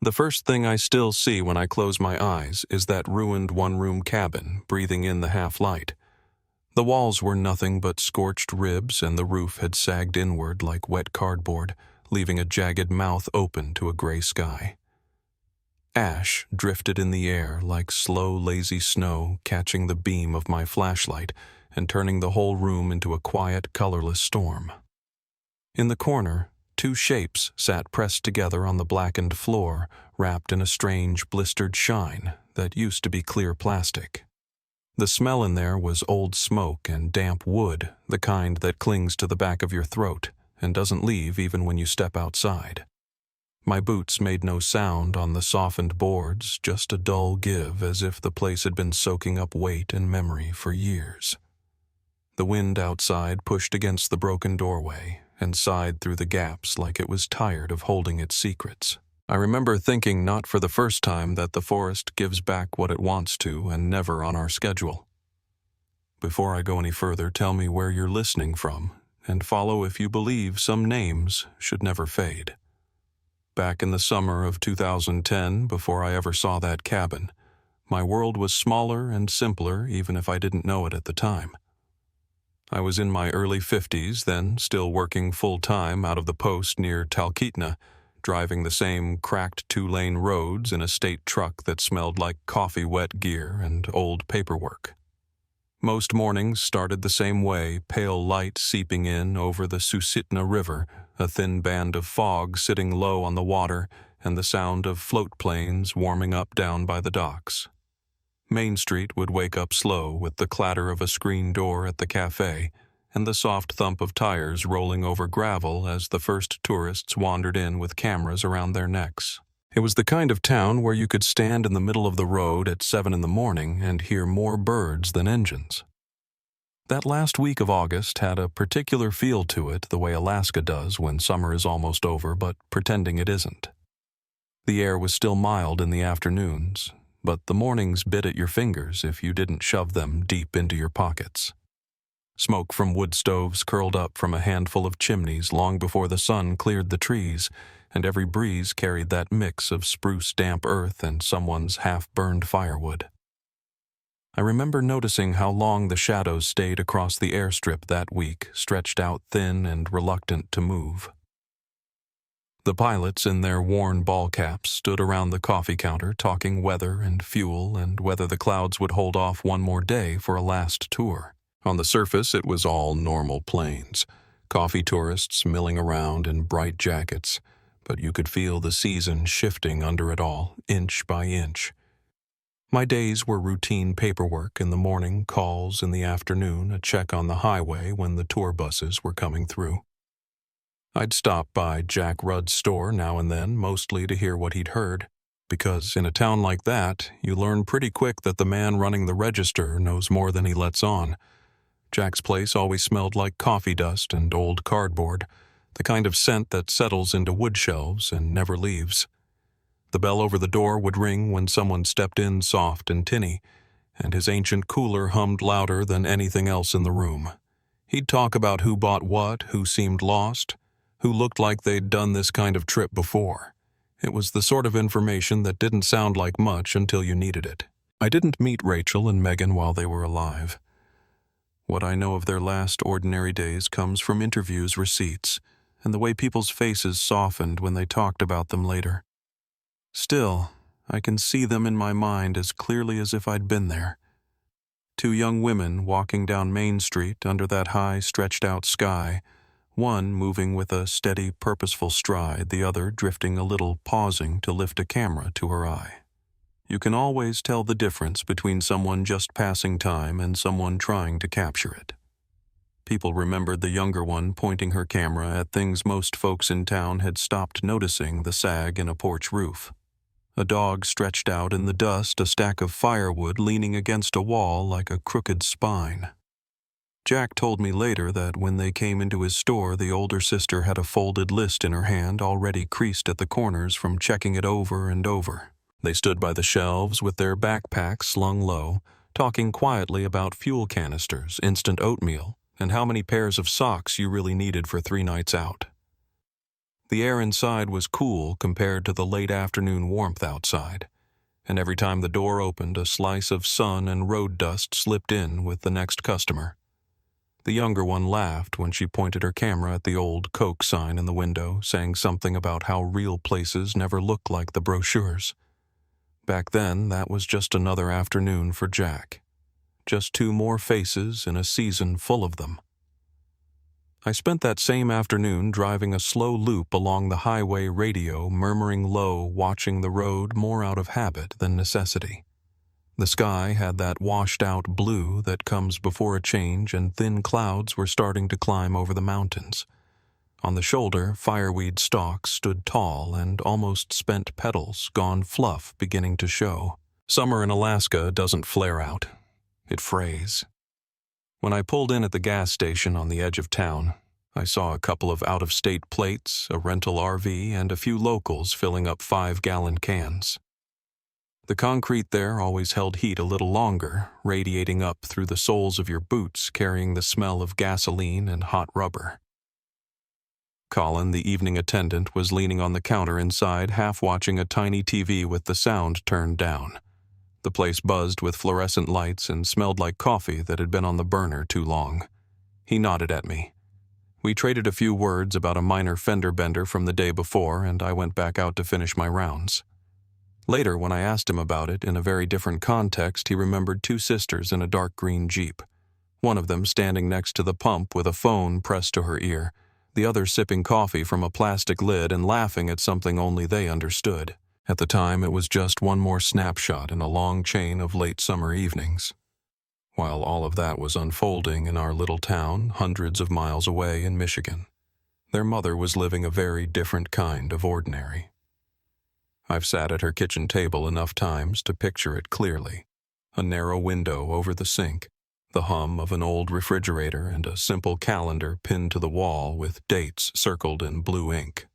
The first thing I still see when I close my eyes is that ruined one-room cabin breathing in the half-light. The walls were nothing but scorched ribs, and the roof had sagged inward like wet cardboard, leaving a jagged mouth open to a gray sky. Ash drifted in the air like slow, lazy snow, catching the beam of my flashlight and turning the whole room into a quiet, colorless storm. In the corner, two shapes sat pressed together on the blackened floor, wrapped in a strange, blistered shine that used to be clear plastic. The smell in there was old smoke and damp wood, the kind that clings to the back of your throat and doesn't leave even when you step outside. My boots made no sound on the softened boards, just a dull give, as if the place had been soaking up weight and memory for years. The wind outside pushed against the broken doorway and sighed through the gaps like it was tired of holding its secrets. I remember thinking not for the first time that the forest gives back what it wants to and never on our schedule. Before I go any further, tell me where you're listening from and follow if you believe some names should never fade. Back in the summer of 2010, before I ever saw that cabin, my world was smaller and simpler even if I didn't know it at the time. I was in my early 50s then, still working full-time out of the post near Talkeetna, driving the same cracked two-lane roads in a state truck that smelled like coffee wet gear and old paperwork. Most mornings started the same way, pale light seeping in over the Susitna River, a thin band of fog sitting low on the water, and the sound of float planes warming up down by the docks. Main Street would wake up slow with the clatter of a screen door at the cafe and the soft thump of tires rolling over gravel as the first tourists wandered in with cameras around their necks. It was the kind of town where you could stand in the middle of the road at 7 in the morning and hear more birds than engines. That last week of August had a particular feel to it, the way Alaska does when summer is almost over but pretending it isn't. The air was still mild in the afternoons, but the mornings bit at your fingers if you didn't shove them deep into your pockets. Smoke from wood stoves curled up from a handful of chimneys long before the sun cleared the trees, and every breeze carried that mix of spruce damp earth and someone's half-burned firewood. I remember noticing how long the shadows stayed across the airstrip that week, stretched out thin and reluctant to move. The pilots in their worn ball caps stood around the coffee counter talking weather and fuel and whether the clouds would hold off one more day for a last tour. On the surface, it was all normal planes, coffee tourists milling around in bright jackets, but you could feel the season shifting under it all, inch by inch. My days were routine paperwork in the morning, calls in the afternoon, a check on the highway when the tour buses were coming through. I'd stop by Jack Rudd's store now and then, mostly to hear what he'd heard, because in a town like that, you learn pretty quick that the man running the register knows more than he lets on. Jack's place always smelled like coffee dust and old cardboard, the kind of scent that settles into wood shelves and never leaves. The bell over the door would ring when someone stepped in soft and tinny, and his ancient cooler hummed louder than anything else in the room. He'd talk about who bought what, who seemed lost, who looked like they'd done this kind of trip before. It was the sort of information that didn't sound like much until you needed it. I didn't meet Rachel and Megan while they were alive. What I know of their last ordinary days comes from interviews, receipts, and the way people's faces softened when they talked about them later. Still, I can see them in my mind as clearly as if I'd been there. Two young women walking down Main Street under that high, stretched-out sky, one moving with a steady, purposeful stride, the other drifting a little, pausing to lift a camera to her eye. You can always tell the difference between someone just passing time and someone trying to capture it. People remembered the younger one pointing her camera at things most folks in town had stopped noticing, the sag in a porch roof. A dog stretched out in the dust, a stack of firewood leaning against a wall like a crooked spine. Jack told me later that when they came into his store, the older sister had a folded list in her hand already creased at the corners from checking it over and over. They stood by the shelves with their backpacks slung low, talking quietly about fuel canisters, instant oatmeal, and how many pairs of socks you really needed for 3 nights out. The air inside was cool compared to the late afternoon warmth outside, and every time the door opened, a slice of sun and road dust slipped in with the next customer. The younger one laughed when she pointed her camera at the old Coke sign in the window, saying something about how real places never look like the brochures. Back then, that was just another afternoon for Jack. Just 2 more faces in a season full of them. I spent that same afternoon driving a slow loop along the highway radio, murmuring low, watching the road more out of habit than necessity. The sky had that washed-out blue that comes before a change, and thin clouds were starting to climb over the mountains. On the shoulder, fireweed stalks stood tall and almost spent petals, gone fluff, beginning to show. Summer in Alaska doesn't flare out. It frays. When I pulled in at the gas station on the edge of town, I saw a couple of out-of-state plates, a rental RV, and a few locals filling up 5-gallon cans. The concrete there always held heat a little longer, radiating up through the soles of your boots, carrying the smell of gasoline and hot rubber. Colin, the evening attendant, was leaning on the counter inside, half watching a tiny TV with the sound turned down. The place buzzed with fluorescent lights and smelled like coffee that had been on the burner too long. He nodded at me. We traded a few words about a minor fender bender from the day before, and I went back out to finish my rounds. Later, when I asked him about it in a very different context, he remembered 2 sisters in a dark green Jeep. One of them standing next to the pump with a phone pressed to her ear, the other sipping coffee from a plastic lid and laughing at something only they understood. At the time, it was just one more snapshot in a long chain of late summer evenings. While all of that was unfolding in our little town, hundreds of miles away in Michigan, their mother was living a very different kind of ordinary. I've sat at her kitchen table enough times to picture it clearly. A narrow window over the sink, the hum of an old refrigerator, and a simple calendar pinned to the wall with dates circled in blue ink.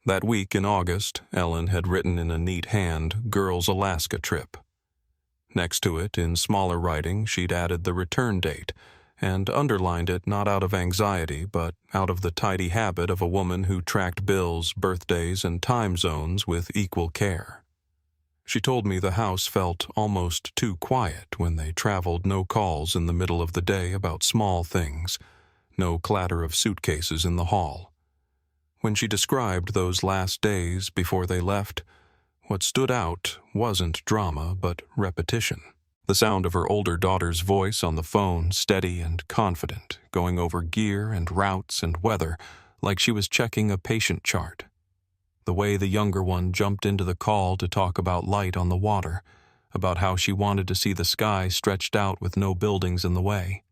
That week in August, Ellen had written in a neat hand, "Girls' Alaska Trip." Next to it, in smaller writing, she'd added the return date, and underlined it not out of anxiety, but out of the tidy habit of a woman who tracked bills, birthdays, and time zones with equal care. She told me the house felt almost too quiet when they traveled, no calls in the middle of the day about small things, no clatter of suitcases in the hall. When she described those last days before they left, what stood out wasn't drama, but repetition. The sound of her older daughter's voice on the phone, steady and confident, going over gear and routes and weather like she was checking a patient chart. The way the younger one jumped into the call to talk about light on the water, about how she wanted to see the sky stretched out with no buildings in the way.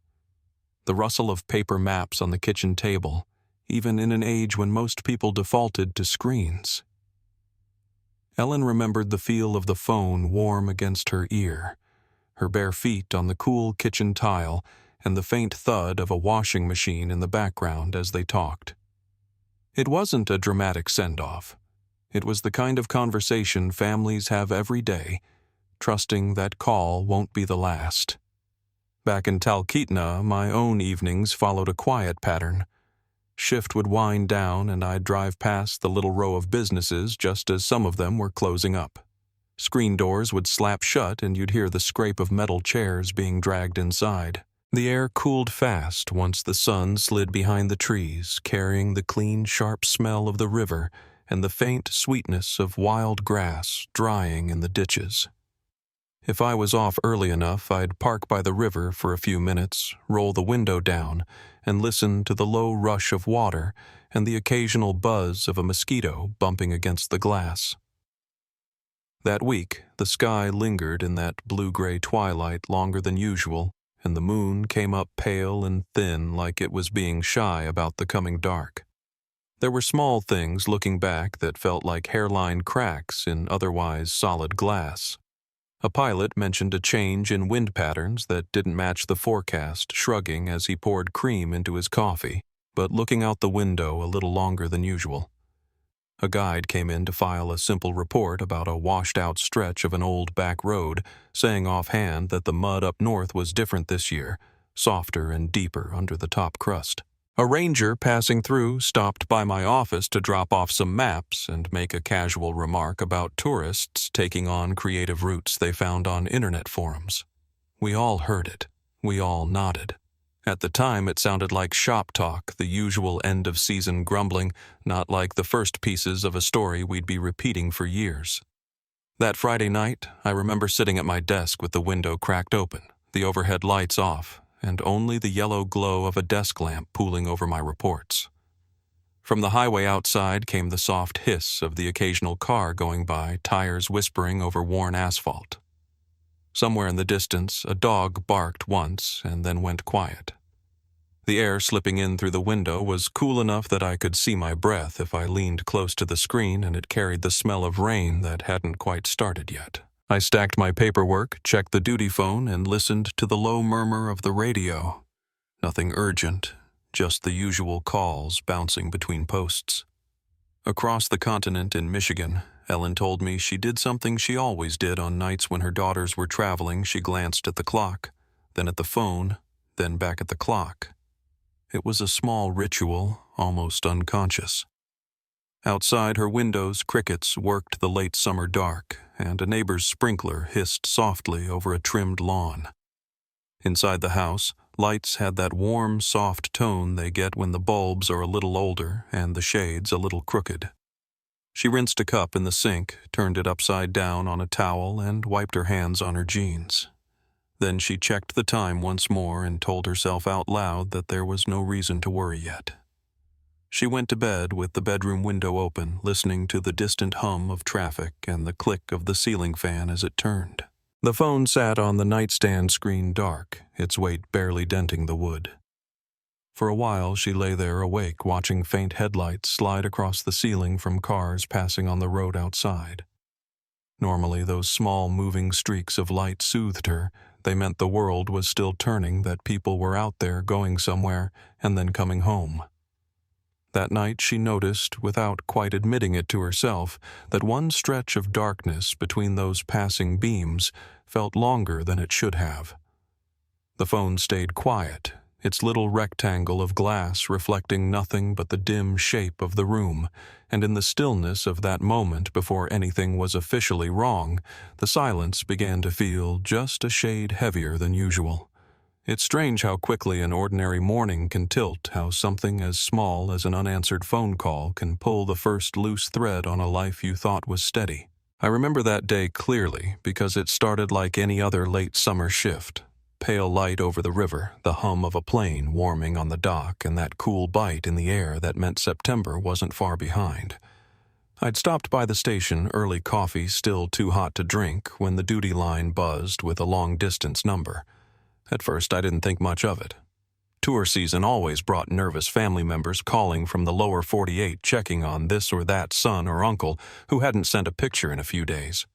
The rustle of paper maps on the kitchen table, even in an age when most people defaulted to screens. Ellen remembered the feel of the phone warm against her ear, her bare feet on the cool kitchen tile, and the faint thud of a washing machine in the background as they talked. It wasn't a dramatic send-off. It was the kind of conversation families have every day, trusting that call won't be the last. Back in Talkeetna, my own evenings followed a quiet pattern. Shift would wind down, and I'd drive past the little row of businesses just as some of them were closing up. Screen doors would slap shut, and you'd hear the scrape of metal chairs being dragged inside. The air cooled fast once the sun slid behind the trees, carrying the clean, sharp smell of the river and the faint sweetness of wild grass drying in the ditches. If I was off early enough, I'd park by the river for a few minutes, roll the window down, and listen to the low rush of water and the occasional buzz of a mosquito bumping against the glass. That week, the sky lingered in that blue-gray twilight longer than usual, and the moon came up pale and thin like it was being shy about the coming dark. There were small things looking back that felt like hairline cracks in otherwise solid glass. A pilot mentioned a change in wind patterns that didn't match the forecast, shrugging as he poured cream into his coffee, but looking out the window a little longer than usual. A guide came in to file a simple report about a washed-out stretch of an old back road, saying offhand that the mud up north was different this year, softer and deeper under the top crust. A ranger passing through stopped by my office to drop off some maps and make a casual remark about tourists taking on creative routes they found on internet forums. We all heard it. We all nodded. At the time, it sounded like shop talk, the usual end-of-season grumbling, not like the first pieces of a story we'd be repeating for years. That Friday night, I remember sitting at my desk with the window cracked open, the overhead lights off, and only the yellow glow of a desk lamp pooling over my reports. From the highway outside came the soft hiss of the occasional car going by, tires whispering over worn asphalt. Somewhere in the distance, a dog barked once and then went quiet. The air slipping in through the window was cool enough that I could see my breath if I leaned close to the screen, and it carried the smell of rain that hadn't quite started yet. I stacked my paperwork, checked the duty phone, and listened to the low murmur of the radio. Nothing urgent, just the usual calls bouncing between posts. Across the continent in Michigan, Ellen told me she did something she always did on nights when her daughters were traveling. She glanced at the clock, then at the phone, then back at the clock. It was a small ritual, almost unconscious. Outside her windows, crickets worked the late summer dark, and a neighbor's sprinkler hissed softly over a trimmed lawn. Inside the house, lights had that warm, soft tone they get when the bulbs are a little older and the shades a little crooked. She rinsed a cup in the sink, turned it upside down on a towel, and wiped her hands on her jeans. Then she checked the time once more and told herself out loud that there was no reason to worry yet. She went to bed with the bedroom window open, listening to the distant hum of traffic and the click of the ceiling fan as it turned. The phone sat on the nightstand screen dark, its weight barely denting the wood. For a while she lay there awake, watching faint headlights slide across the ceiling from cars passing on the road outside. Normally those small moving streaks of light soothed her. They meant the world was still turning, that people were out there going somewhere and then coming home. That night she noticed, without quite admitting it to herself, that one stretch of darkness between those passing beams felt longer than it should have. The phone stayed quiet, its little rectangle of glass reflecting nothing but the dim shape of the room, and in the stillness of that moment before anything was officially wrong, the silence began to feel just a shade heavier than usual. It's strange how quickly an ordinary morning can tilt, how something as small as an unanswered phone call can pull the first loose thread on a life you thought was steady. I remember that day clearly because it started like any other late summer shift. Pale light over the river, the hum of a plane warming on the dock, and that cool bite in the air that meant September wasn't far behind. I'd stopped by the station, early coffee still too hot to drink, when the duty line buzzed with a long-distance number. At first, I didn't think much of it. Tour season always brought nervous family members calling from the lower 48 checking on this or that son or uncle who hadn't sent a picture in a few days.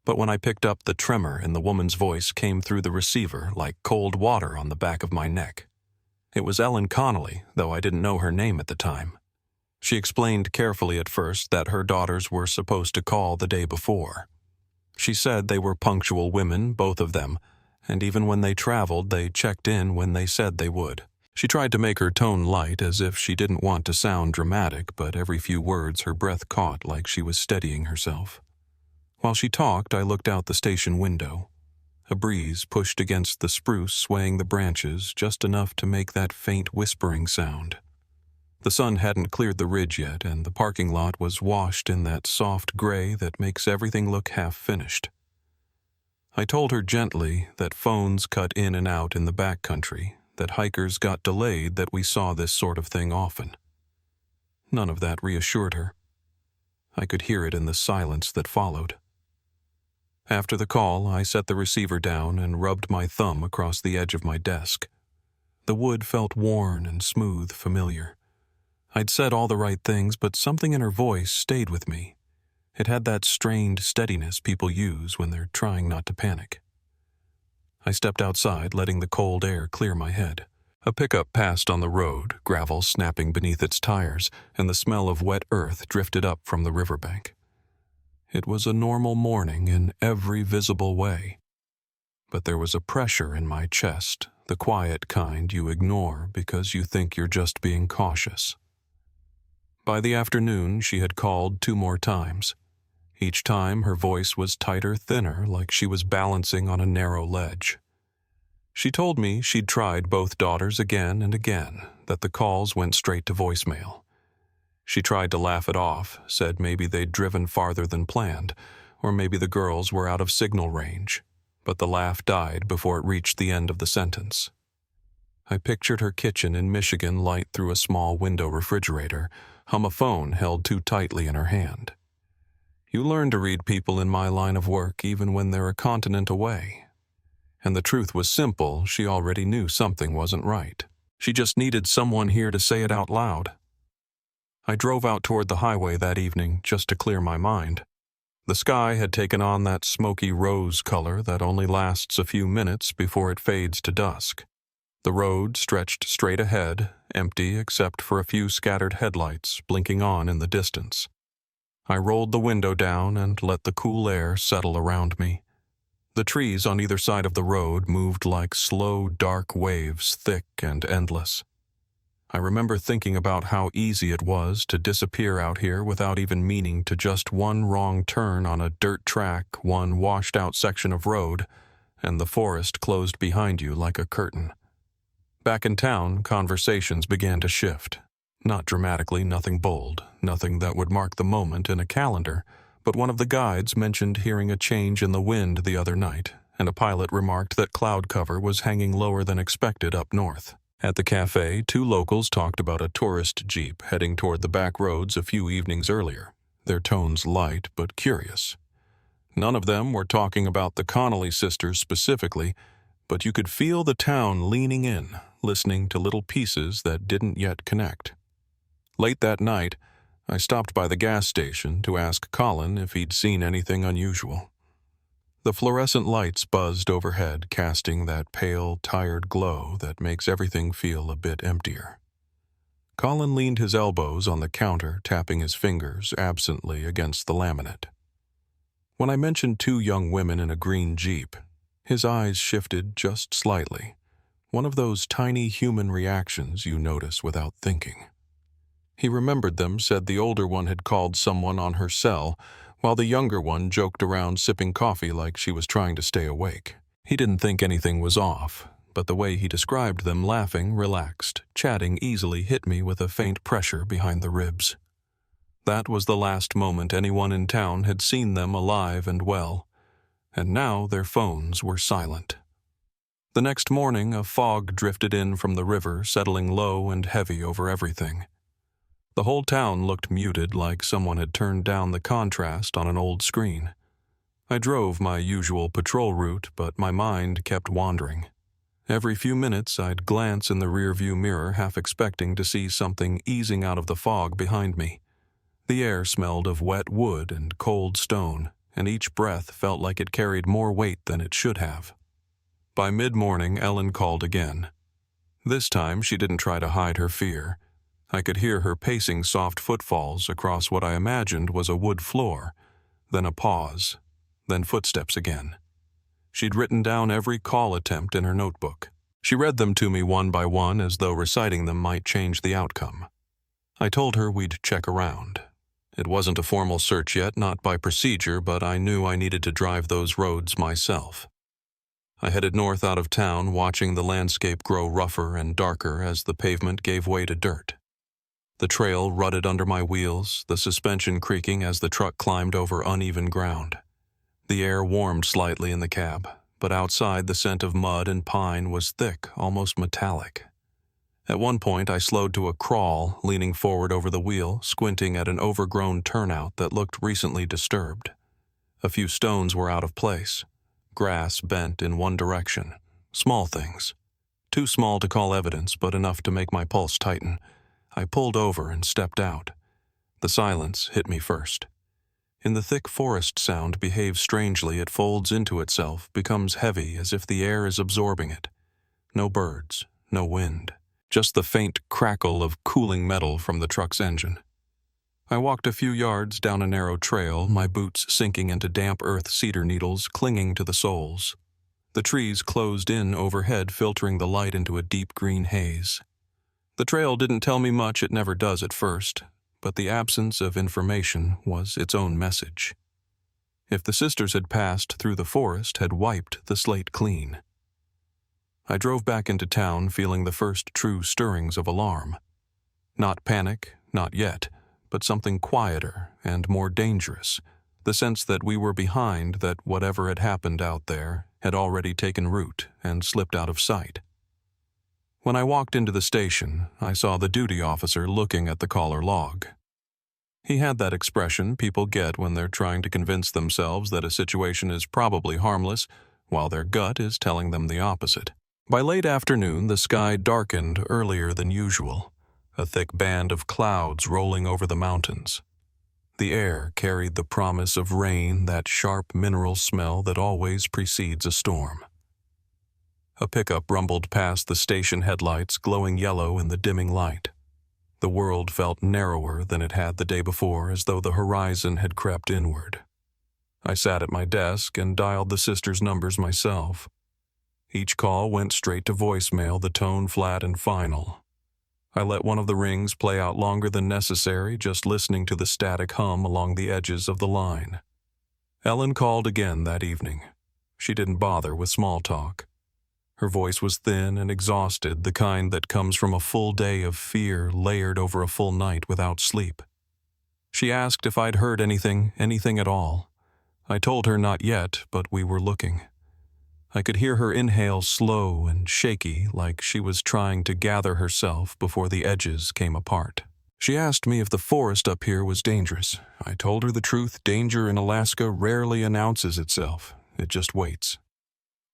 But when I picked up, the tremor in the woman's voice came through the receiver like cold water on the back of my neck. It was Ellen Connolly, though I didn't know her name at the time. She explained carefully at first that her daughters were supposed to call the day before. She said they were punctual women, both of them, and even when they traveled, they checked in when they said they would. She tried to make her tone light, as if she didn't want to sound dramatic, but every few words her breath caught like she was steadying herself. While she talked, I looked out the station window. A breeze pushed against the spruce, swaying the branches just enough to make that faint whispering sound. The sun hadn't cleared the ridge yet, and the parking lot was washed in that soft gray that makes everything look half-finished. I told her gently that phones cut in and out in the backcountry, that hikers got delayed, that we saw this sort of thing often. None of that reassured her. I could hear it in the silence that followed. After the call, I set the receiver down and rubbed my thumb across the edge of my desk. The wood felt worn and smooth, familiar. I'd said all the right things, but something in her voice stayed with me. It had that strained steadiness people use when they're trying not to panic. I stepped outside, letting the cold air clear my head. A pickup passed on the road, gravel snapping beneath its tires, and the smell of wet earth drifted up from the riverbank. It was a normal morning in every visible way. But there was a pressure in my chest, the quiet kind you ignore because you think you're just being cautious. By the afternoon, she had called 2 more times. Each time, her voice was tighter, thinner, like she was balancing on a narrow ledge. She told me she'd tried both daughters again and again, that the calls went straight to voicemail. She tried to laugh it off, said maybe they'd driven farther than planned, or maybe the girls were out of signal range, but the laugh died before it reached the end of the sentence. I pictured her kitchen in Michigan light through a small window refrigerator, hum a phone held too tightly in her hand. You learn to read people in my line of work even when they're a continent away. And the truth was simple, she already knew something wasn't right. She just needed someone here to say it out loud. I drove out toward the highway that evening just to clear my mind. The sky had taken on that smoky rose color that only lasts a few minutes before it fades to dusk. The road stretched straight ahead, empty except for a few scattered headlights blinking on in the distance. I rolled the window down and let the cool air settle around me. The trees on either side of the road moved like slow, dark waves, thick and endless. I remember thinking about how easy it was to disappear out here without even meaning to just one wrong turn on a dirt track, one washed-out section of road, and the forest closed behind you like a curtain. Back in town, conversations began to shift. Not dramatically, nothing bold, nothing that would mark the moment in a calendar, but one of the guides mentioned hearing a change in the wind the other night, and a pilot remarked that cloud cover was hanging lower than expected up north. At the cafe, 2 locals talked about a tourist jeep heading toward the back roads a few evenings earlier, their tones light but curious. None of them were talking about the Connolly sisters specifically, but you could feel the town leaning in, listening to little pieces that didn't yet connect. Late that night, I stopped by the gas station to ask Colin if he'd seen anything unusual. The fluorescent lights buzzed overhead, casting that pale, tired glow that makes everything feel a bit emptier. Colin leaned his elbows on the counter, tapping his fingers absently against the laminate. When I mentioned 2 young women in a green Jeep, his eyes shifted just slightly, one of those tiny human reactions you notice without thinking. He remembered them, said the older one had called someone on her cell, while the younger one joked around sipping coffee like she was trying to stay awake. He didn't think anything was off, but the way he described them laughing, relaxed, chatting easily hit me with a faint pressure behind the ribs. That was the last moment anyone in town had seen them alive and well, and now their phones were silent. The next morning, a fog drifted in from the river, settling low and heavy over everything. The whole town looked muted, like someone had turned down the contrast on an old screen. I drove my usual patrol route, but my mind kept wandering. Every few minutes, I'd glance in the rearview mirror, half expecting to see something easing out of the fog behind me. The air smelled of wet wood and cold stone, and each breath felt like it carried more weight than it should have. By mid-morning, Ellen called again. This time, she didn't try to hide her fear. I could hear her pacing soft footfalls across what I imagined was a wood floor, then a pause, then footsteps again. She'd written down every call attempt in her notebook. She read them to me one by one as though reciting them might change the outcome. I told her we'd check around. It wasn't a formal search yet, not by procedure, but I knew I needed to drive those roads myself. I headed north out of town, watching the landscape grow rougher and darker as the pavement gave way to dirt. The trail rutted under my wheels, the suspension creaking as the truck climbed over uneven ground. The air warmed slightly in the cab, but outside the scent of mud and pine was thick, almost metallic. At one point I slowed to a crawl, leaning forward over the wheel, squinting at an overgrown turnout that looked recently disturbed. A few stones were out of place. Grass bent in one direction. Small things. Too small to call evidence, but enough to make my pulse tighten. I pulled over and stepped out. The silence hit me first. In the thick forest, sound behaves strangely. It folds into itself, becomes heavy as if the air is absorbing it. No birds, no wind, just the faint crackle of cooling metal from the truck's engine. I walked a few yards down a narrow trail, my boots sinking into damp earth cedar needles clinging to the soles. The trees closed in overhead, filtering the light into a deep green haze. The trail didn't tell me much, it never does at first, but the absence of information was its own message. If the sisters had passed through the forest, had wiped the slate clean. I drove back into town feeling the first true stirrings of alarm. Not panic, not yet, but something quieter and more dangerous, the sense that we were behind, that whatever had happened out there had already taken root and slipped out of sight. When I walked into the station, I saw the duty officer looking at the caller log. He had that expression people get when they're trying to convince themselves that a situation is probably harmless, while their gut is telling them the opposite. By late afternoon, the sky darkened earlier than usual, a thick band of clouds rolling over the mountains. The air carried the promise of rain, that sharp mineral smell that always precedes a storm. A pickup rumbled past the station headlights, glowing yellow in the dimming light. The world felt narrower than it had the day before, as though the horizon had crept inward. I sat at my desk and dialed the sisters' numbers myself. Each call went straight to voicemail, the tone flat and final. I let one of the rings play out longer than necessary, just listening to the static hum along the edges of the line. Ellen called again that evening. She didn't bother with small talk. Her voice was thin and exhausted, the kind that comes from a full day of fear layered over a full night without sleep. She asked if I'd heard anything at all. I told her not yet, but we were looking. I could hear her inhale slow and shaky, like she was trying to gather herself before the edges came apart. She asked me if the forest up here was dangerous. I told her the truth. Danger in Alaska rarely announces itself. It just waits.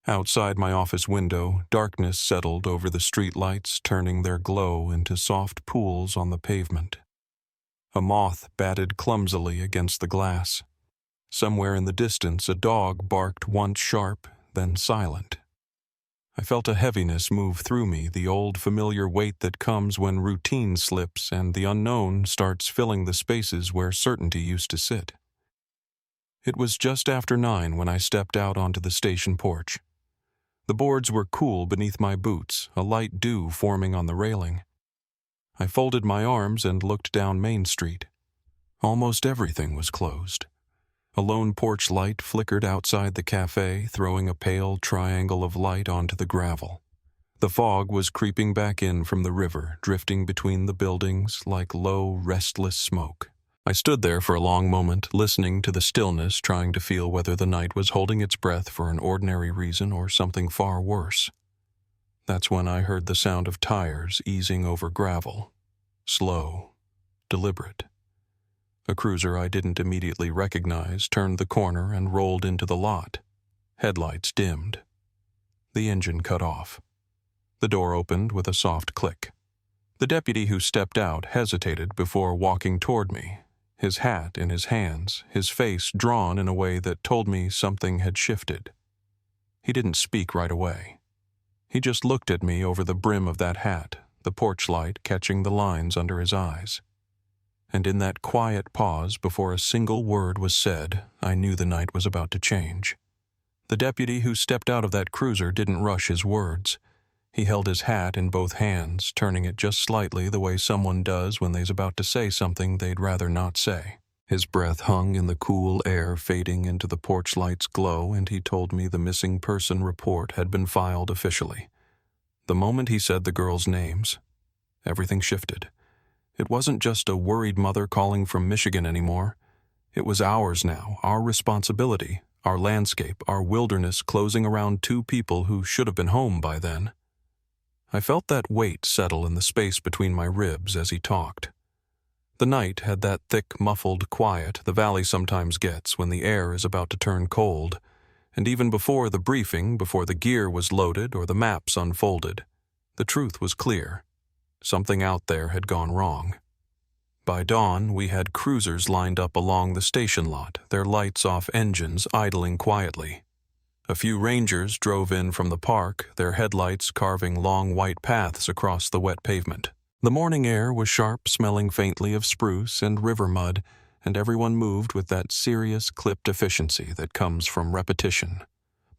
Outside my office window, darkness settled over the street lights, turning their glow into soft pools on the pavement. A moth batted clumsily against the glass. Somewhere in the distance, a dog barked, once sharp, then silent. I felt a heaviness move through me, the old familiar weight that comes when routine slips and the unknown starts filling the spaces where certainty used to sit. It was just after 9 when I stepped out onto the station porch. The boards were cool beneath my boots, a light dew forming on the railing. I folded my arms and looked down Main Street. Almost everything was closed. A lone porch light flickered outside the cafe, throwing a pale triangle of light onto the gravel. The fog was creeping back in from the river, drifting between the buildings like low, restless smoke. I stood there for a long moment, listening to the stillness, trying to feel whether the night was holding its breath for an ordinary reason or something far worse. That's when I heard the sound of tires easing over gravel. Slow, deliberate. A cruiser I didn't immediately recognize turned the corner and rolled into the lot. Headlights dimmed. The engine cut off. The door opened with a soft click. The deputy who stepped out hesitated before walking toward me, his hat in his hands, his face drawn in a way that told me something had shifted. He didn't speak right away. He just looked at me over the brim of that hat, the porch light catching the lines under his eyes. And in that quiet pause before a single word was said, I knew the night was about to change. The deputy who stepped out of that cruiser didn't rush his words. He held his hat in both hands, turning it just slightly the way someone does when they's about to say something they'd rather not say. His breath hung in the cool air, fading into the porch light's glow, and he told me the missing person report had been filed officially. The moment he said the girls' names, everything shifted. It wasn't just a worried mother calling from Michigan anymore. It was ours now, our responsibility, our landscape, our wilderness closing around 2 people who should have been home by then. I felt that weight settle in the space between my ribs as he talked. The night had that thick, muffled quiet the valley sometimes gets when the air is about to turn cold, and even before the briefing, before the gear was loaded or the maps unfolded, the truth was clear. Something out there had gone wrong. By dawn, we had cruisers lined up along the station lot, their lights off, engines idling quietly. A few rangers drove in from the park, their headlights carving long white paths across the wet pavement. The morning air was sharp, smelling faintly of spruce and river mud, and everyone moved with that serious, clipped efficiency that comes from repetition.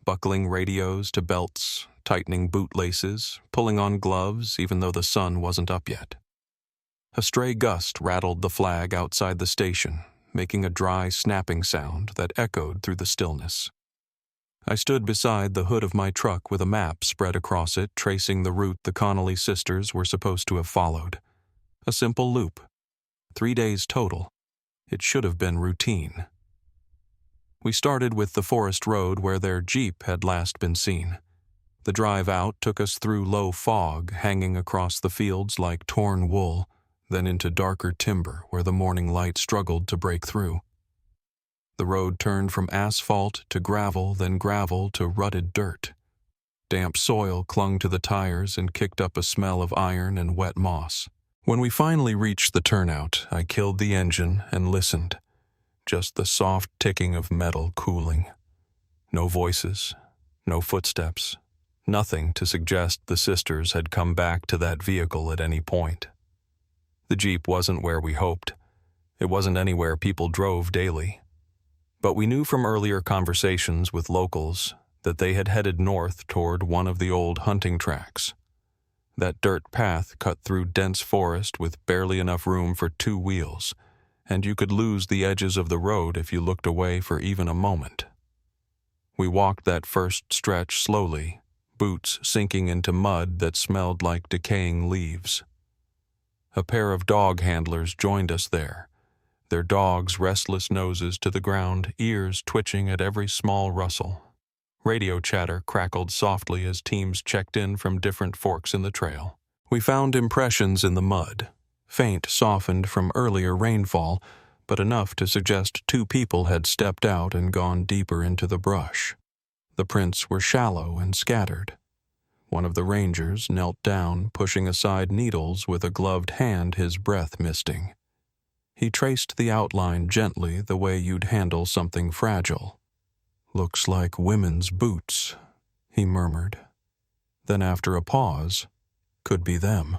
buckling radios to belts, tightening bootlaces, pulling on gloves even though the sun wasn't up yet. A stray gust rattled the flag outside the station, making a dry snapping sound that echoed through the stillness. I stood beside the hood of my truck with a map spread across it, tracing the route the Connolly sisters were supposed to have followed. A simple loop. 3 days total. It should have been routine. We started with the forest road where their Jeep had last been seen. The drive out took us through low fog hanging across the fields like torn wool, then into darker timber where the morning light struggled to break through. The road turned from asphalt to gravel, then gravel to rutted dirt. Damp soil clung to the tires and kicked up a smell of iron and wet moss. When we finally reached the turnout, I killed the engine and listened. Just the soft ticking of metal cooling. No voices, no footsteps, nothing to suggest the sisters had come back to that vehicle at any point. The Jeep wasn't where we hoped. It wasn't anywhere people drove daily. But we knew from earlier conversations with locals that they had headed north toward one of the old hunting tracks. That dirt path cut through dense forest with barely enough room for 2 wheels, and you could lose the edges of the road if you looked away for even a moment. We walked that first stretch slowly, boots sinking into mud that smelled like decaying leaves. A pair of dog handlers joined us there, their dogs' restless noses to the ground, ears twitching at every small rustle. Radio chatter crackled softly as teams checked in from different forks in the trail. We found impressions in the mud, faint, softened from earlier rainfall, but enough to suggest 2 people had stepped out and gone deeper into the brush. The prints were shallow and scattered. One of the rangers knelt down, pushing aside needles with a gloved hand, his breath misting. He traced the outline gently, the way you'd handle something fragile. "Looks like women's boots," he murmured. Then after a pause, "Could be them."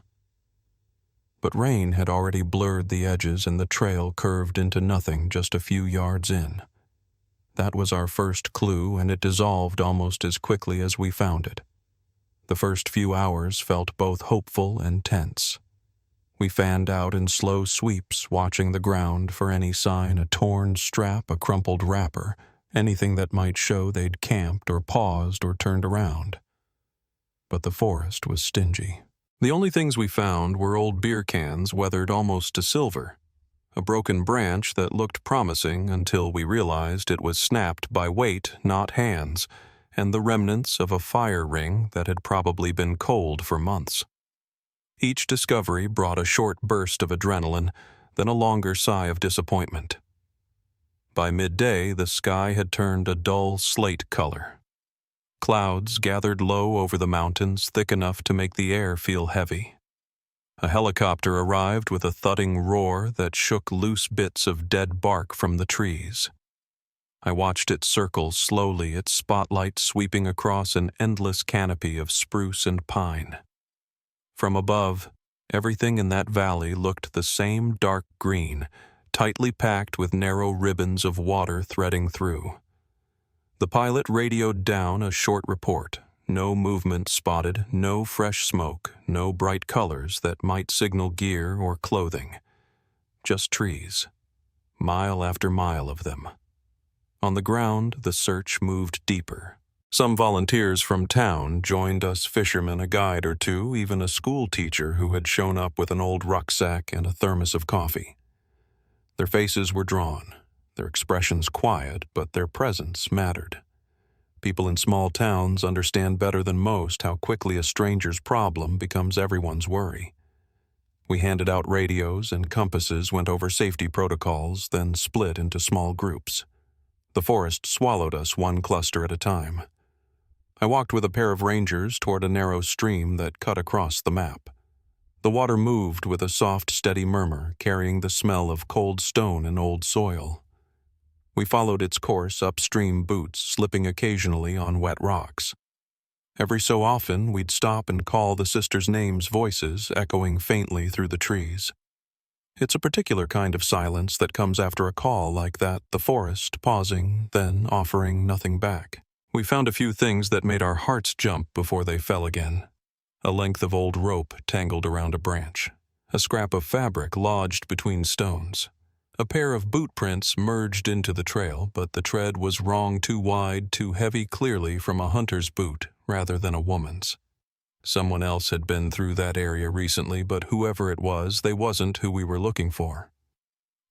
But rain had already blurred the edges and the trail curved into nothing just a few yards in. That was our first clue, and it dissolved almost as quickly as we found it. The first few hours felt both hopeful and tense. We fanned out in slow sweeps, watching the ground for any sign, a torn strap, a crumpled wrapper, anything that might show they'd camped or paused or turned around. But the forest was stingy. The only things we found were old beer cans weathered almost to silver, a broken branch that looked promising until we realized it was snapped by weight, not hands, and the remnants of a fire ring that had probably been cold for months. Each discovery brought a short burst of adrenaline, then a longer sigh of disappointment. By midday, the sky had turned a dull slate color. Clouds gathered low over the mountains, thick enough to make the air feel heavy. A helicopter arrived with a thudding roar that shook loose bits of dead bark from the trees. I watched it circle slowly, its spotlight sweeping across an endless canopy of spruce and pine. From above, everything in that valley looked the same dark green, tightly packed with narrow ribbons of water threading through. The pilot radioed down a short report. No movement spotted, no fresh smoke, no bright colors that might signal gear or clothing. Just trees. Mile after mile of them. On the ground, the search moved deeper. Some volunteers from town joined us fishermen, a guide or two, even a school teacher who had shown up with an old rucksack and a thermos of coffee. Their faces were drawn, their expressions quiet, but their presence mattered. People in small towns understand better than most how quickly a stranger's problem becomes everyone's worry. We handed out radios and compasses, went over safety protocols, then split into small groups. The forest swallowed us one cluster at a time. I walked with a pair of rangers toward a narrow stream that cut across the map. The water moved with a soft, steady murmur, carrying the smell of cold stone and old soil. We followed its course upstream, boots slipping occasionally on wet rocks. Every so often, we'd stop and call the sisters' names, voices echoing faintly through the trees. It's a particular kind of silence that comes after a call like that, the forest pausing, then offering nothing back. We found a few things that made our hearts jump before they fell again. A length of old rope tangled around a branch, a scrap of fabric lodged between stones, a pair of boot prints merged into the trail, but the tread was wrong, too wide, too heavy, clearly from a hunter's boot rather than a woman's. Someone else had been through that area recently, but whoever it was, they wasn't who we were looking for.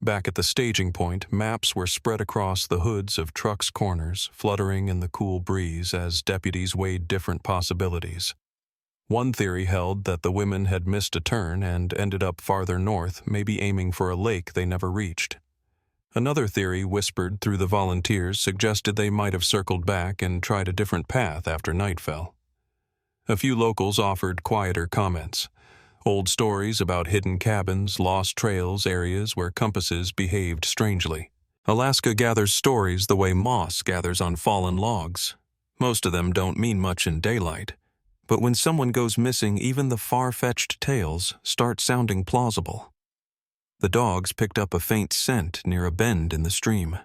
Back at the staging point, maps were spread across the hoods of trucks' corners, fluttering in the cool breeze as deputies weighed different possibilities. One theory held that the women had missed a turn and ended up farther north, maybe aiming for a lake they never reached. Another theory whispered through the volunteers suggested they might have circled back and tried a different path after night fell. A few locals offered quieter comments. Old stories about hidden cabins, lost trails, areas where compasses behaved strangely. Alaska gathers stories the way moss gathers on fallen logs. Most of them don't mean much in daylight. But when someone goes missing, even the far-fetched tales start sounding plausible. The dogs picked up a faint scent near a bend in the stream.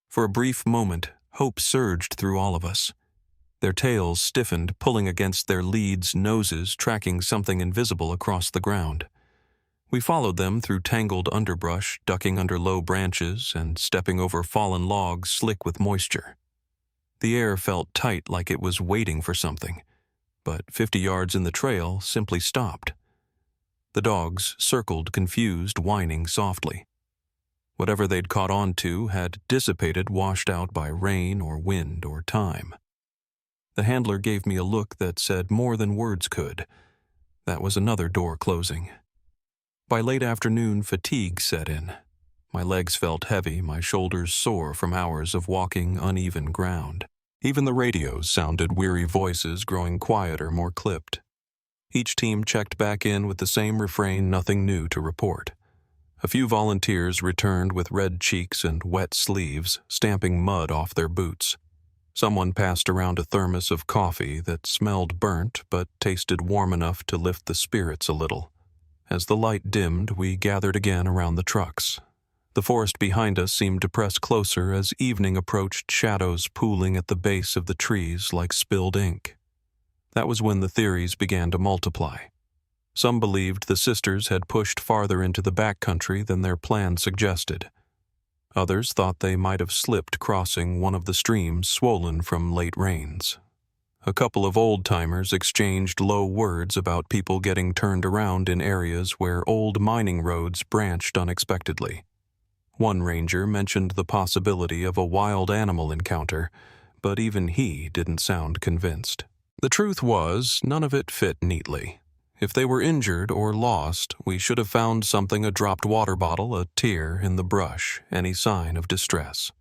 For a brief moment, hope surged through all of us. Their tails stiffened, pulling against their leads, noses tracking something invisible across the ground. We followed them through tangled underbrush, ducking under low branches and stepping over fallen logs slick with moisture. The air felt tight, like it was waiting for something. But 50 yards in the trail simply stopped. The dogs circled, confused, whining softly. Whatever they'd caught on to had dissipated, washed out by rain or wind or time. The handler gave me a look that said more than words could. That was another door closing. By late afternoon, fatigue set in. My legs felt heavy, my shoulders sore from hours of walking uneven ground. Even the radios sounded weary voices growing quieter, more clipped. Each team checked back in with the same refrain, nothing new to report. A few volunteers returned with red cheeks and wet sleeves, stamping mud off their boots. Someone passed around a thermos of coffee that smelled burnt but tasted warm enough to lift the spirits a little. As the light dimmed, we gathered again around the trucks. The forest behind us seemed to press closer as evening approached, shadows pooling at the base of the trees like spilled ink. That was when the theories began to multiply. Some believed the sisters had pushed farther into the backcountry than their plan suggested. Others thought they might have slipped crossing one of the streams swollen from late rains. A couple of old-timers exchanged low words about people getting turned around in areas where old mining roads branched unexpectedly. One ranger mentioned the possibility of a wild animal encounter, but even he didn't sound convinced. The truth was, none of it fit neatly. If they were injured or lost, we should have found something: a dropped water bottle, a tear in the brush, any sign of distress.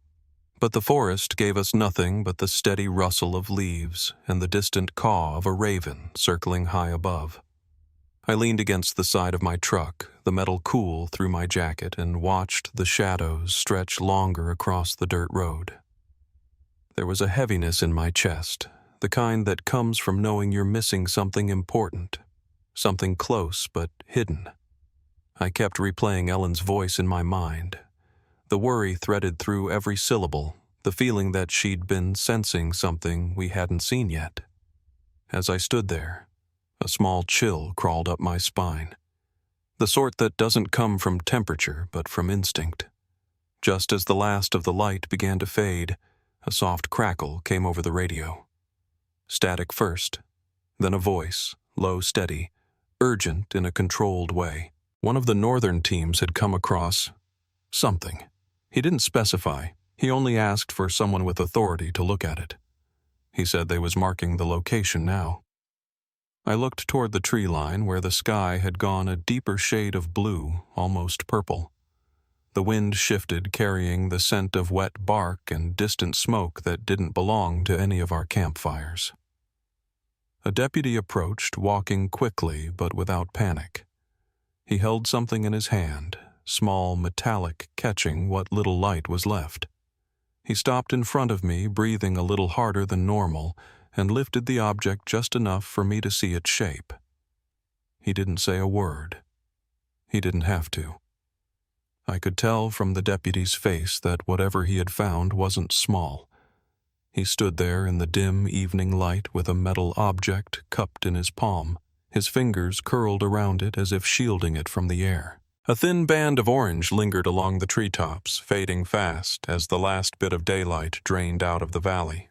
But the forest gave us nothing but the steady rustle of leaves and the distant caw of a raven circling high above. I leaned against the side of my truck, the metal cool through my jacket, and watched the shadows stretch longer across the dirt road. There was a heaviness in my chest, the kind that comes from knowing you're missing something important, something close but hidden. I kept replaying Ellen's voice in my mind. The worry threaded through every syllable, the feeling that she'd been sensing something we hadn't seen yet. As I stood there, a small chill crawled up my spine, the sort that doesn't come from temperature but from instinct. Just as the last of the light began to fade, a soft crackle came over the radio. Static first, then a voice, low, steady, urgent in a controlled way. One of the northern teams had come across something. He didn't specify. He only asked for someone with authority to look at it. He said they was marking the location now. I looked toward the tree line where the sky had gone a deeper shade of blue, almost purple. The wind shifted, carrying the scent of wet bark and distant smoke that didn't belong to any of our campfires. A deputy approached, walking quickly but without panic. He held something in his hand, small, metallic, catching what little light was left. He stopped in front of me, breathing a little harder than normal, and lifted the object just enough for me to see its shape. He didn't say a word. He didn't have to. I could tell from the deputy's face that whatever he had found wasn't small. He stood there in the dim evening light with a metal object cupped in his palm, his fingers curled around it as if shielding it from the air. A thin band of orange lingered along the treetops, fading fast as the last bit of daylight drained out of the valley.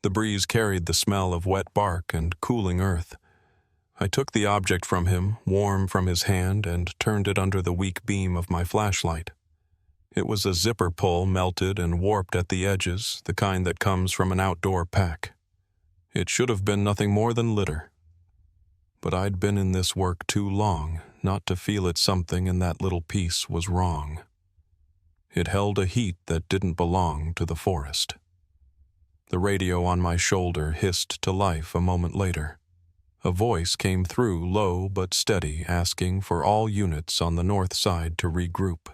The breeze carried the smell of wet bark and cooling earth. I took the object from him, warm from his hand, and turned it under the weak beam of my flashlight. It was a zipper pull melted and warped at the edges, the kind that comes from an outdoor pack. It should have been nothing more than litter. But I'd been in this work too long not to feel that something in that little piece was wrong. It held a heat that didn't belong to the forest. The radio on my shoulder hissed to life a moment later. A voice came through, low but steady, asking for all units on the north side to regroup.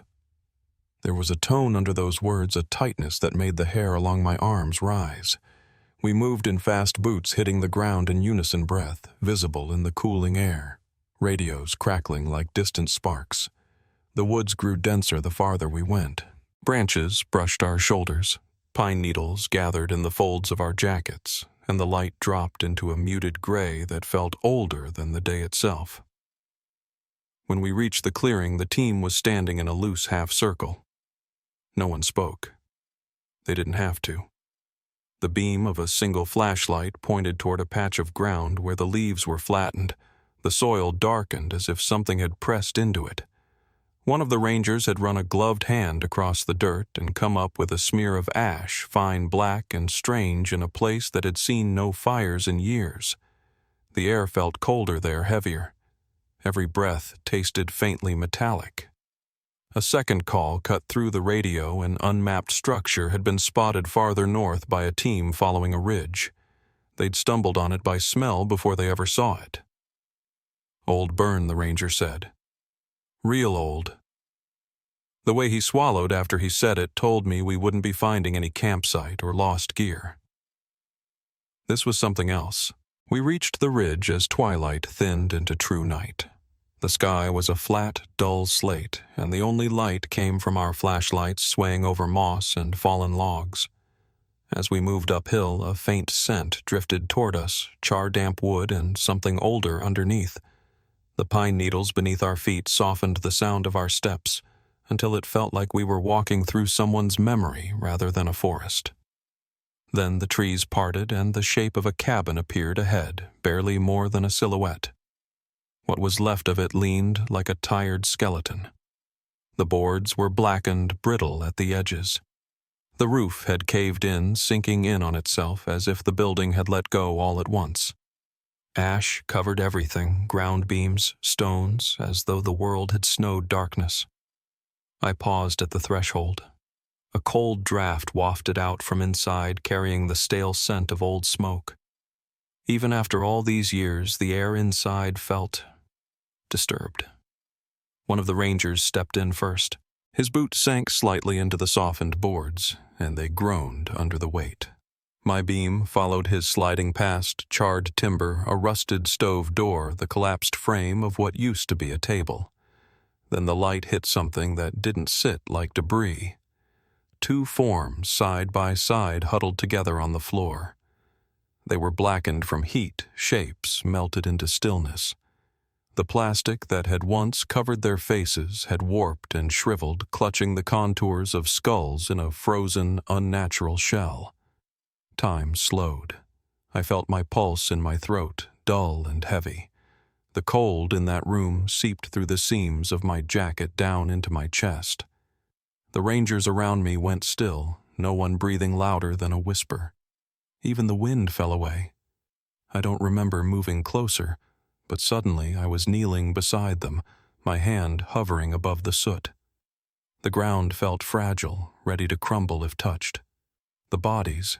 There was a tone under those words, a tightness that made the hair along my arms rise. We moved in fast boots, hitting the ground in unison breath, visible in the cooling air, radios crackling like distant sparks. The woods grew denser the farther we went. Branches brushed our shoulders, pine needles gathered in the folds of our jackets, and the light dropped into a muted gray that felt older than the day itself. When we reached the clearing, the team was standing in a loose half-circle. No one spoke. They didn't have to. The beam of a single flashlight pointed toward a patch of ground where the leaves were flattened, the soil darkened as if something had pressed into it. One of the rangers had run a gloved hand across the dirt and come up with a smear of ash, fine black and strange in a place that had seen no fires in years. The air felt colder there, heavier. Every breath tasted faintly metallic. A second call cut through the radio. An unmapped structure had been spotted farther north by a team following a ridge. They'd stumbled on it by smell before they ever saw it. Old Burn, the ranger said. Real old. The way he swallowed after he said it told me we wouldn't be finding any campsite or lost gear. This was something else. We reached the ridge as twilight thinned into true night. The sky was a flat, dull slate, and the only light came from our flashlights swaying over moss and fallen logs. As we moved uphill, a faint scent drifted toward us, char-damp wood and something older underneath. The pine needles beneath our feet softened the sound of our steps, until it felt like we were walking through someone's memory rather than a forest. Then the trees parted and the shape of a cabin appeared ahead, barely more than a silhouette. What was left of it leaned like a tired skeleton. The boards were blackened, brittle at the edges. The roof had caved in, sinking in on itself as if the building had let go all at once. Ash covered everything, ground beams, stones, as though the world had snowed darkness. I paused at the threshold. A cold draft wafted out from inside, carrying the stale scent of old smoke. Even after all these years, the air inside felt disturbed. One of the rangers stepped in first. His boot sank slightly into the softened boards, and they groaned under the weight. My beam followed his sliding past charred timber, a rusted stove door, the collapsed frame of what used to be a table. Then the light hit something that didn't sit like debris. Two forms, side by side, huddled together on the floor. They were blackened from heat, shapes melted into stillness. The plastic that had once covered their faces had warped and shriveled, clutching the contours of skulls in a frozen, unnatural shell. Time slowed. I felt my pulse in my throat, dull and heavy. The cold in that room seeped through the seams of my jacket down into my chest. The rangers around me went still, no one breathing louder than a whisper. Even the wind fell away. I don't remember moving closer, but suddenly I was kneeling beside them, my hand hovering above the soot. The ground felt fragile, ready to crumble if touched. The bodies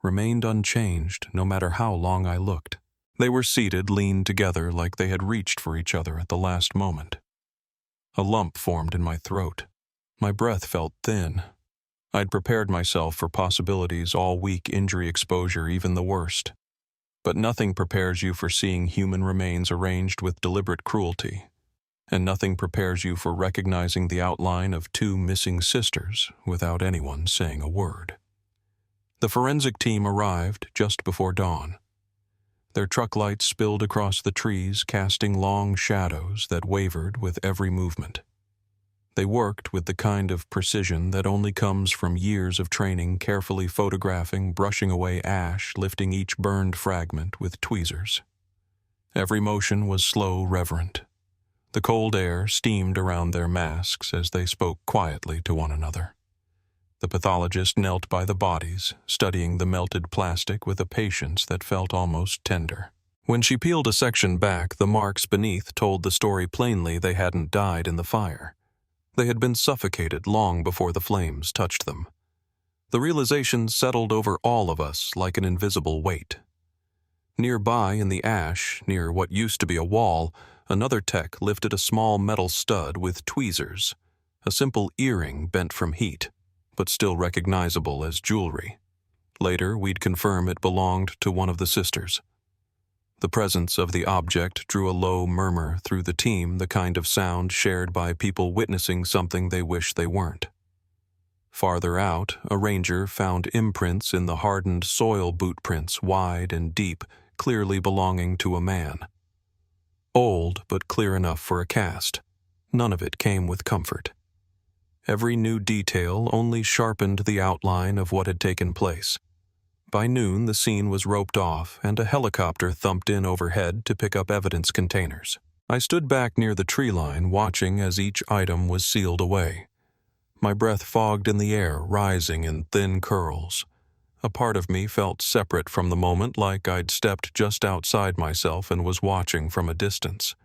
remained unchanged no matter how long I looked. They were seated, leaned together like they had reached for each other at the last moment. A lump formed in my throat. My breath felt thin. I'd prepared myself for possibilities all week, injury exposure, even the worst. But nothing prepares you for seeing human remains arranged with deliberate cruelty, and nothing prepares you for recognizing the outline of two missing sisters without anyone saying a word. The forensic team arrived just before dawn. Their truck lights spilled across the trees, casting long shadows that wavered with every movement. They worked with the kind of precision that only comes from years of training, carefully photographing, brushing away ash, lifting each burned fragment with tweezers. Every motion was slow, reverent. The cold air steamed around their masks as they spoke quietly to one another. The pathologist knelt by the bodies, studying the melted plastic with a patience that felt almost tender. When she peeled a section back, the marks beneath told the story plainly. They hadn't died in the fire. They had been suffocated long before the flames touched them. The realization settled over all of us like an invisible weight. Nearby in the ash, near what used to be a wall, another tech lifted a small metal stud with tweezers, a simple earring bent from heat, but still recognizable as jewelry. Later, we'd confirm it belonged to one of the sisters. The presence of the object drew a low murmur through the team, the kind of sound shared by people witnessing something they wish they weren't. Farther out, a ranger found imprints in the hardened soil, boot prints wide and deep, clearly belonging to a man. Old, but clear enough for a cast. None of it came with comfort. Every new detail only sharpened the outline of what had taken place. By noon, the scene was roped off, and a helicopter thumped in overhead to pick up evidence containers. I stood back near the tree line, watching as each item was sealed away. My breath fogged in the air, rising in thin curls. A part of me felt separate from the moment, like I'd stepped just outside myself and was watching from a distance.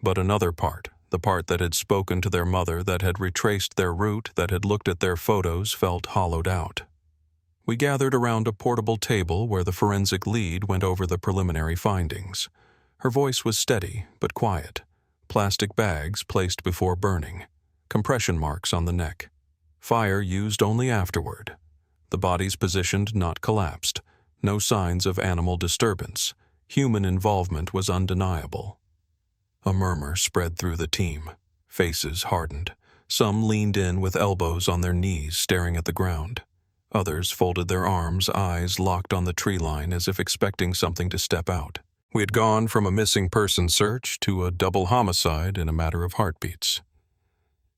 But another part, the part that had spoken to their mother, that had retraced their route, that had looked at their photos, felt hollowed out. We gathered around a portable table where the forensic lead went over the preliminary findings. Her voice was steady but quiet. Plastic bags placed before burning. Compression marks on the neck. Fire used only afterward. The bodies positioned, not collapsed. No signs of animal disturbance. Human involvement was undeniable. A murmur spread through the team. Faces hardened. Some leaned in with elbows on their knees, staring at the ground. Others folded their arms, eyes locked on the tree line as if expecting something to step out. We had gone from a missing person search to a double homicide in a matter of heartbeats.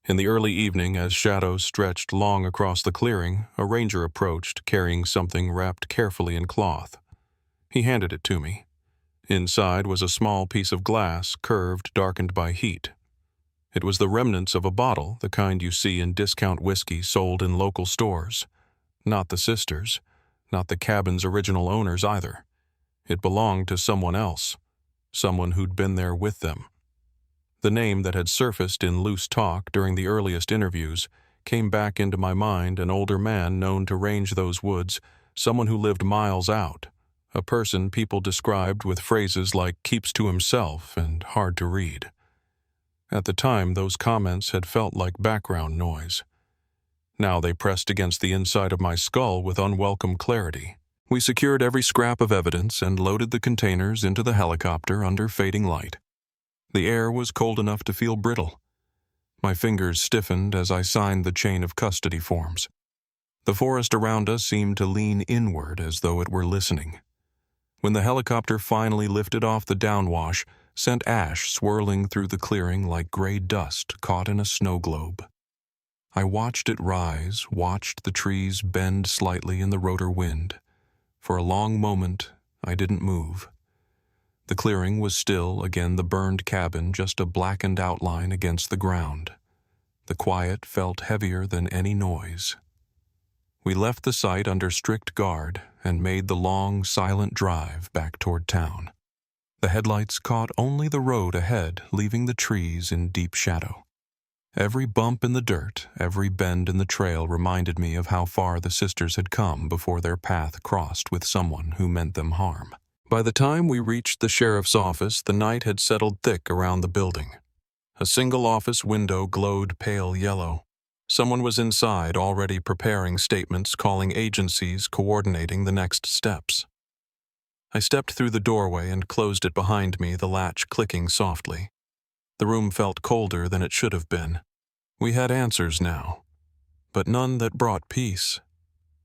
In the early evening, as shadows stretched long across the clearing, a ranger approached, carrying something wrapped carefully in cloth. He handed it to me. Inside was a small piece of glass, curved, darkened by heat. It was the remnants of a bottle, the kind you see in discount whiskey sold in local stores. Not the sisters, not the cabin's original owners either. It belonged to someone else, someone who'd been there with them. The name that had surfaced in loose talk during the earliest interviews came back into my mind, an older man known to range those woods, someone who lived miles out, a person people described with phrases like keeps to himself and hard to read. At the time, those comments had felt like background noise. Now they pressed against the inside of my skull with unwelcome clarity. We secured every scrap of evidence and loaded the containers into the helicopter under fading light. The air was cold enough to feel brittle. My fingers stiffened as I signed the chain of custody forms. The forest around us seemed to lean inward as though it were listening. When the helicopter finally lifted off the downwash, sent ash swirling through the clearing like gray dust caught in a snow globe. I watched it rise, watched the trees bend slightly in the rotor wind. For a long moment, I didn't move. The clearing was still, again the burned cabin, just a blackened outline against the ground. The quiet felt heavier than any noise. We left the site under strict guard and made the long, silent drive back toward town. The headlights caught only the road ahead, leaving the trees in deep shadow. Every bump in the dirt, every bend in the trail reminded me of how far the sisters had come before their path crossed with someone who meant them harm. By the time we reached the sheriff's office, the night had settled thick around the building. A single office window glowed pale yellow. Someone was inside, already preparing statements, calling agencies, coordinating the next steps. I stepped through the doorway and closed it behind me, the latch clicking softly. The room felt colder than it should have been. We had answers now, but none that brought peace.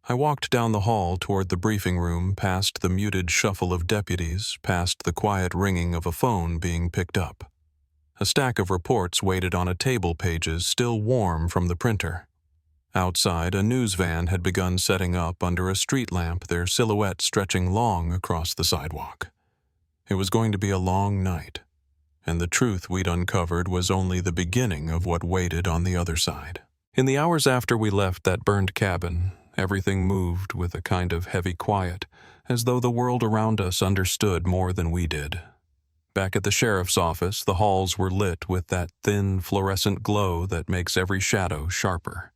I walked down the hall toward the briefing room, past the muted shuffle of deputies, past the quiet ringing of a phone being picked up. A stack of reports waited on a table, pages still warm from the printer. Outside, a news van had begun setting up under a street lamp, their silhouette stretching long across the sidewalk. It was going to be a long night, and the truth we'd uncovered was only the beginning of what waited on the other side. In the hours after we left that burned cabin, everything moved with a kind of heavy quiet, as though the world around us understood more than we did. Back at the sheriff's office, the halls were lit with that thin, fluorescent glow that makes every shadow sharper.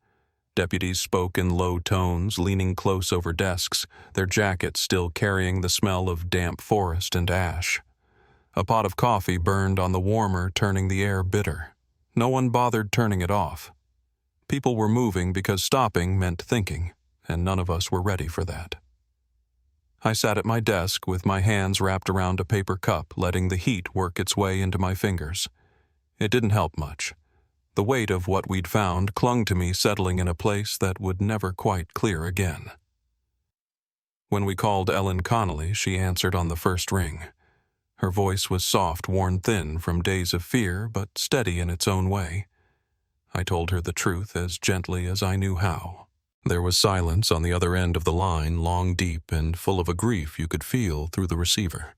Deputies spoke in low tones, leaning close over desks, their jackets still carrying the smell of damp forest and ash. A pot of coffee burned on the warmer, turning the air bitter. No one bothered turning it off. People were moving because stopping meant thinking, and none of us were ready for that. I sat at my desk with my hands wrapped around a paper cup, letting the heat work its way into my fingers. It didn't help much. The weight of what we'd found clung to me, settling in a place that would never quite clear again. When we called Ellen Connolly, she answered on the first ring. Her voice was soft, worn thin from days of fear, but steady in its own way. I told her the truth as gently as I knew how. There was silence on the other end of the line, long, deep, and full of a grief you could feel through the receiver.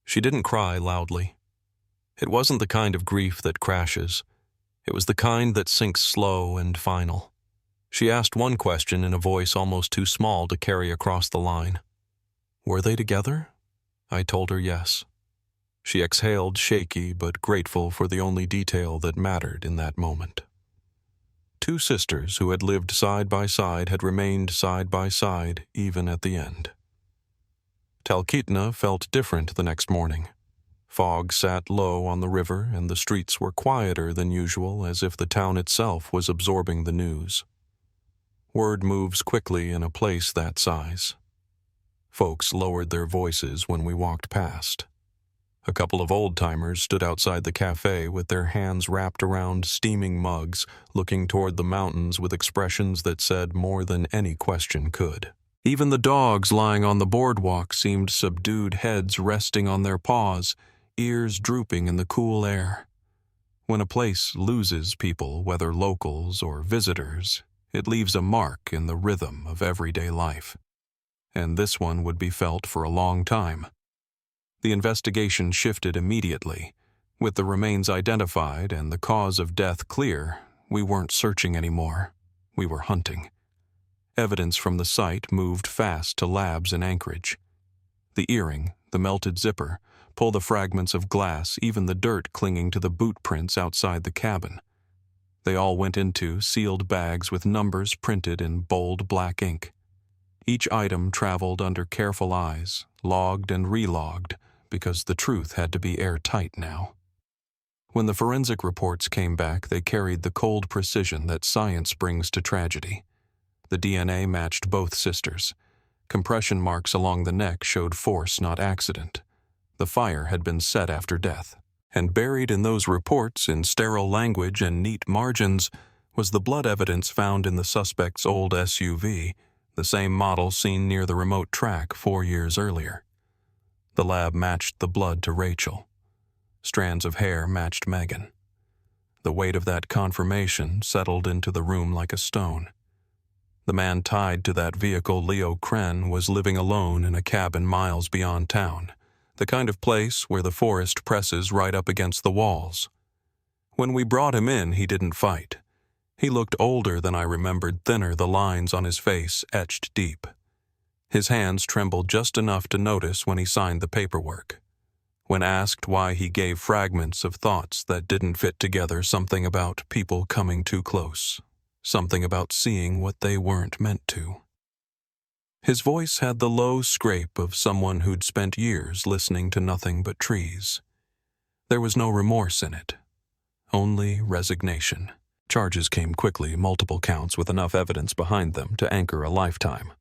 She didn't cry loudly. It wasn't the kind of grief that crashes. It was the kind that sinks slow and final. She asked one question in a voice almost too small to carry across the line. Were they together? I told her yes. She exhaled, shaky but grateful for the only detail that mattered in that moment. Two sisters who had lived side by side had remained side by side even at the end. Talkeetna felt different the next morning. Fog sat low on the river, and the streets were quieter than usual, as if the town itself was absorbing the news. Word moves quickly in a place that size. Folks lowered their voices when we walked past. A couple of old-timers stood outside the cafe with their hands wrapped around steaming mugs, looking toward the mountains with expressions that said more than any question could. Even the dogs lying on the boardwalk seemed subdued, heads resting on their paws, ears drooping in the cool air. When a place loses people, whether locals or visitors, it leaves a mark in the rhythm of everyday life. And this one would be felt for a long time. The investigation shifted immediately. With the remains identified and the cause of death clear, we weren't searching anymore. We were hunting. Evidence from the site moved fast to labs in Anchorage. The earring, the melted zipper, pull the fragments of glass, even the dirt clinging to the boot prints outside the cabin. They all went into sealed bags with numbers printed in bold black ink. Each item traveled under careful eyes, logged and relogged, because the truth had to be airtight now. When the forensic reports came back, they carried the cold precision that science brings to tragedy. The DNA matched both sisters. Compression marks along the neck showed force, not accident. The fire had been set after death. And buried in those reports, in sterile language and neat margins, was the blood evidence found in the suspect's old SUV, the same model seen near the remote track 4 years earlier. The lab matched the blood to Rachel. Strands of hair matched Megan. The weight of that confirmation settled into the room like a stone. The man tied to that vehicle, Leo Kren, was living alone in a cabin miles beyond town, the kind of place where the forest presses right up against the walls. When we brought him in, he didn't fight. He looked older than I remembered, thinner, the lines on his face etched deep. His hands trembled just enough to notice when he signed the paperwork. When asked why he gave fragments of thoughts that didn't fit together, something about people coming too close, something about seeing what they weren't meant to. His voice had the low scrape of someone who'd spent years listening to nothing but trees. There was no remorse in it, only resignation. Charges came quickly, multiple counts with enough evidence behind them to anchor a lifetime.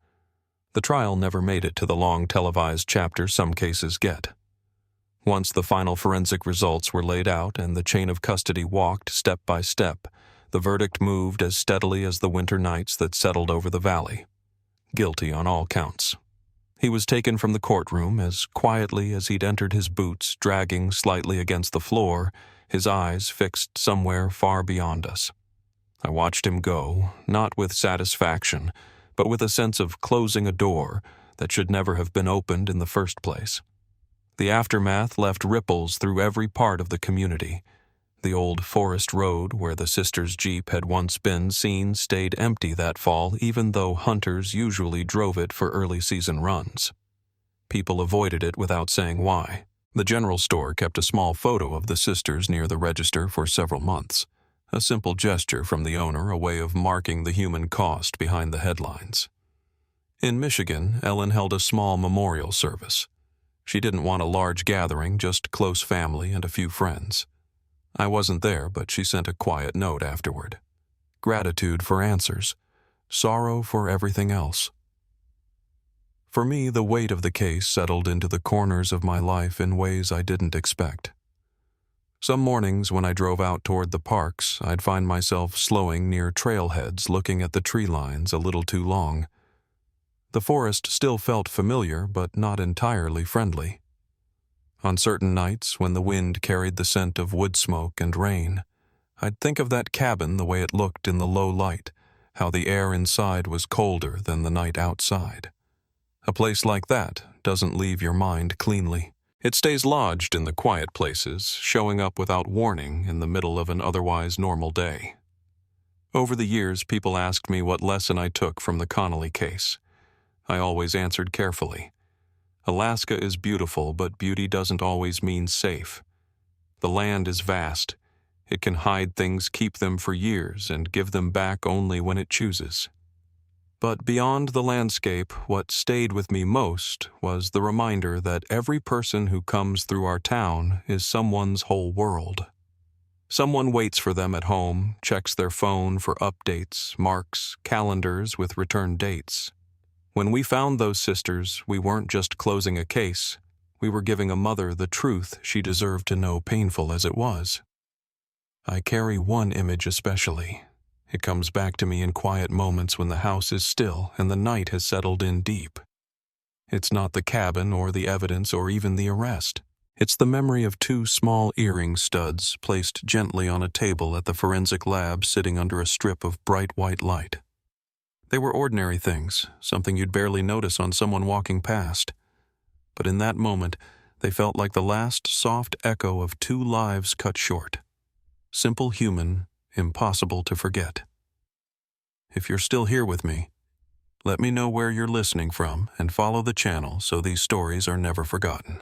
The trial never made it to the long televised chapter some cases get. Once the final forensic results were laid out and the chain of custody walked step by step, the verdict moved as steadily as the winter nights that settled over the valley. guilty on all counts. He was taken from the courtroom as quietly as he'd entered, his boots dragging slightly against the floor, his eyes fixed somewhere far beyond us. I watched him go, not with satisfaction, but with a sense of closing a door that should never have been opened in the first place. The aftermath left ripples through every part of the community. The old forest road where the sisters' Jeep had once been seen stayed empty that fall, even though hunters usually drove it for early season runs. People avoided it without saying why. The general store kept a small photo of the sisters near the register for several months. A simple gesture from the owner, a way of marking the human cost behind the headlines. In Michigan, Ellen held a small memorial service. She didn't want a large gathering, just close family and a few friends. I wasn't there, but she sent a quiet note afterward. Gratitude for answers, sorrow for everything else. For me, the weight of the case settled into the corners of my life in ways I didn't expect. Some mornings when I drove out toward the parks, I'd find myself slowing near trailheads, looking at the tree lines a little too long. The forest still felt familiar, but not entirely friendly. On certain nights, when the wind carried the scent of wood smoke and rain, I'd think of that cabin the way it looked in the low light, how the air inside was colder than the night outside. A place like that doesn't leave your mind cleanly. It stays lodged in the quiet places, showing up without warning in the middle of an otherwise normal day. Over the years, people asked me what lesson I took from the Connolly case. I always answered carefully. Alaska is beautiful, but beauty doesn't always mean safe. The land is vast. It can hide things, keep them for years, and give them back only when it chooses. But beyond the landscape, what stayed with me most was the reminder that every person who comes through our town is someone's whole world. Someone waits for them at home, checks their phone for updates, marks calendars with return dates. When we found those sisters, we weren't just closing a case. We were giving a mother the truth she deserved to know, painful as it was. I carry one image especially. It comes back to me in quiet moments when the house is still and the night has settled in deep. It's not the cabin or the evidence or even the arrest. It's the memory of two small earring studs placed gently on a table at the forensic lab, sitting under a strip of bright white light. They were ordinary things, something you'd barely notice on someone walking past. But in that moment, they felt like the last soft echo of two lives cut short. Simple human, impossible to forget. If you're still here with me, let me know where you're listening from and follow the channel so these stories are never forgotten.